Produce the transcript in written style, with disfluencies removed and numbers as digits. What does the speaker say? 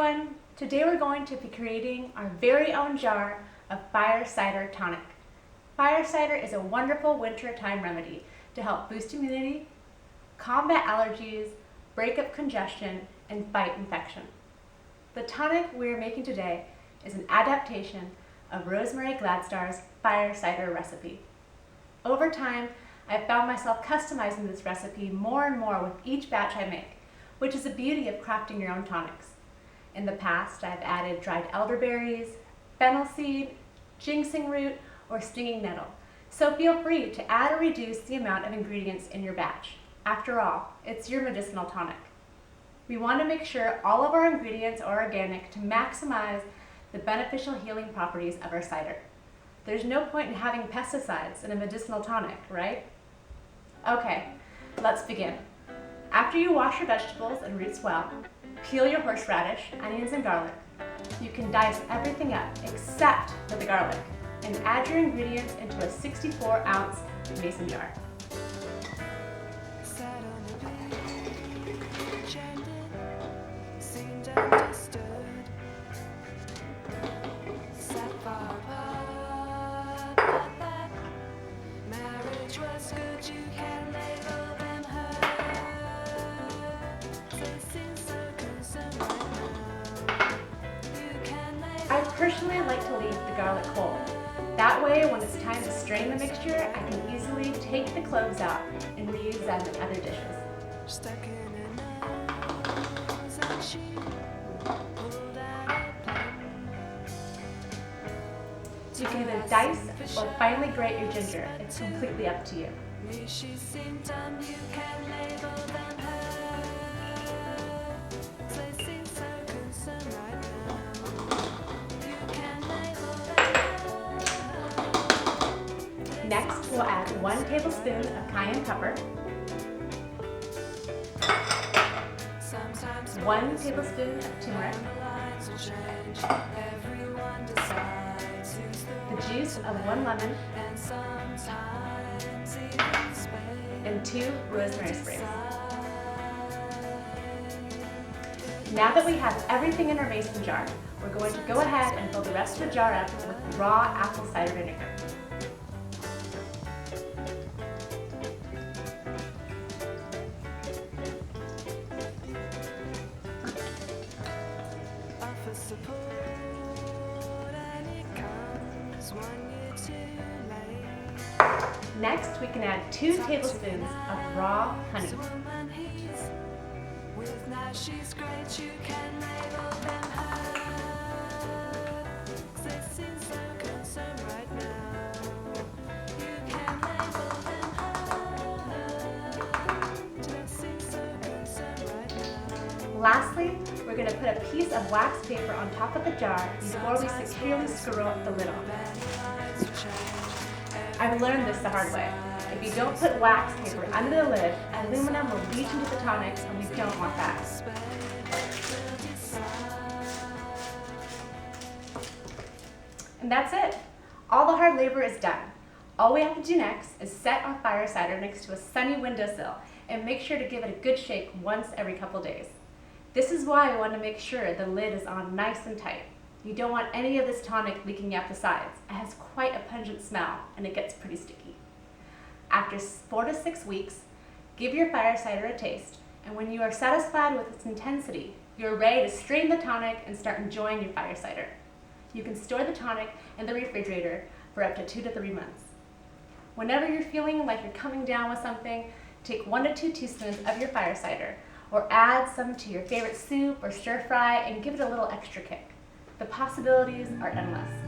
everyone! Today we're going to be creating our very own jar of fire cider tonic. Fire cider is a wonderful wintertime remedy to help boost immunity, combat allergies, break up congestion, and fight infection. The tonic we are making today is an adaptation of Rosemary Gladstar's fire cider recipe. Over time, I've found myself customizing this recipe more and more with each batch I make, which is the beauty of crafting your own tonics. In the past, I've added dried elderberries, fennel seed, ginseng root, or stinging nettle. So feel free to add or reduce the amount of ingredients in your batch. After all, it's your medicinal tonic. We want to make sure all of our ingredients are organic to maximize the beneficial healing properties of our cider. There's no point in having pesticides in a medicinal tonic, right? Okay, let's begin. After you wash your vegetables and roots well, peel your horseradish, onions, and garlic. You can dice everything up except for the garlic and add your ingredients into a 64-ounce mason jar. I personally like to leave the garlic whole. That way, when it's time to strain the mixture, I can easily take the cloves out and reuse them in other dishes. You can either dice or finely grate your ginger. It's completely up to you. Next, we'll add 1 tablespoon of cayenne pepper, 1 tablespoon of turmeric, the juice of 1 lemon, and 2 rosemary sprigs. Now that we have everything in our mason jar, we're going to go ahead and fill the rest of the jar up with raw apple cider vinegar. Next, we can add 2 tablespoons of raw honey. Lastly, we're going to put a piece of wax paper on top of the jar before we securely screw up the lid on. I've learned this the hard way. If you don't put wax paper under the lid, aluminum will leach into the tonics, and we don't want that. And that's it. All the hard labor is done. All we have to do next is set our fire cider next to a sunny windowsill and make sure to give it a good shake once every couple days. This is why we want to make sure the lid is on nice and tight. You don't want any of this tonic leaking out the sides. It has quite a pungent smell and it gets pretty sticky. After 4 to 6 weeks, give your fire cider a taste, and when you are satisfied with its intensity, you're ready to strain the tonic and start enjoying your fire cider. You can store the tonic in the refrigerator for up to 2 to 3 months. Whenever you're feeling like you're coming down with something, take 1 to 2 teaspoons of your fire cider, or add some to your favorite soup or stir fry and give it a little extra kick. The possibilities are endless.